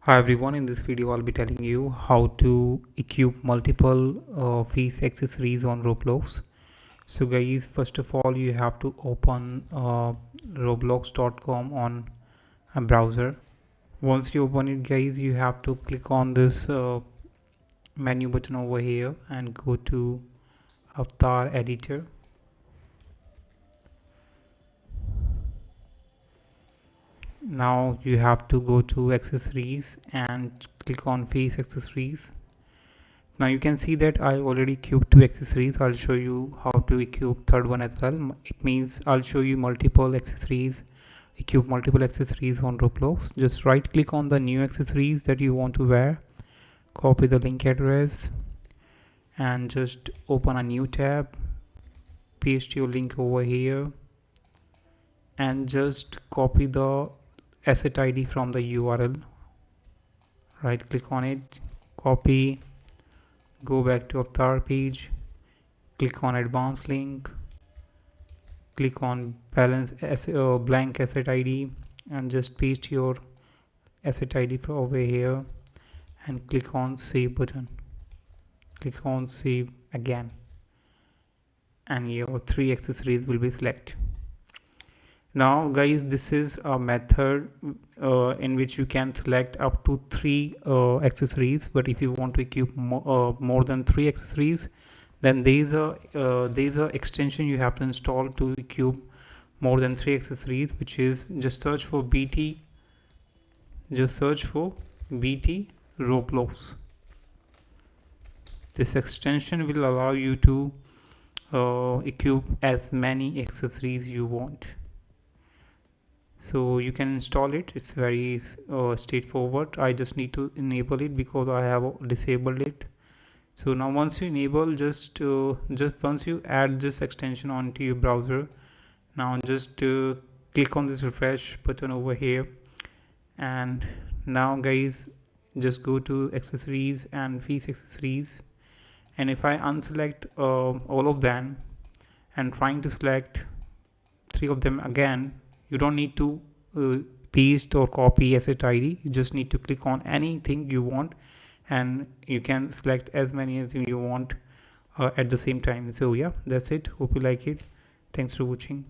Hi everyone, in this video I'll be telling you how to equip multiple face accessories on Roblox. So guys, first of all you have to open roblox.com on a browser. Once you open it guys, you have to click on this menu button over here and go to avatar editor. Now you have to go to accessories and click on face accessories. Now you can see that I already equipped two accessories. I'll show you how to equip third one as well. It means I'll show you multiple accessories, equip multiple accessories on Roblox. Just right click on the new accessories that you want to wear, copy the link address and just open a new tab, paste your link over here and just copy the asset ID from the URL. Right click on it, copy, go back to avatar page, click on advanced link, click on blank asset ID and just paste your asset ID over here and click on save button. Click on save again and your three accessories will be selected. Now guys, this is a method in which you can select up to three accessories, but if you want to equip more than three accessories, then there's a extension you have to install to equip more than three accessories, which is just search for BT Roblox. This extension will allow you to equip as many accessories you want. So you can install it. It's very straightforward. I just need to enable it because I have disabled it. So now once you enable, just once you add this extension onto your browser, now just click on this refresh button over here, and now guys just go to accessories and face accessories, and if I unselect all of them and trying to select three of them again, you don't need to paste or copy asset ID. You just need to click on anything you want and you can select as many as you want at the same time. So yeah, that's it. Hope you like it. Thanks for watching.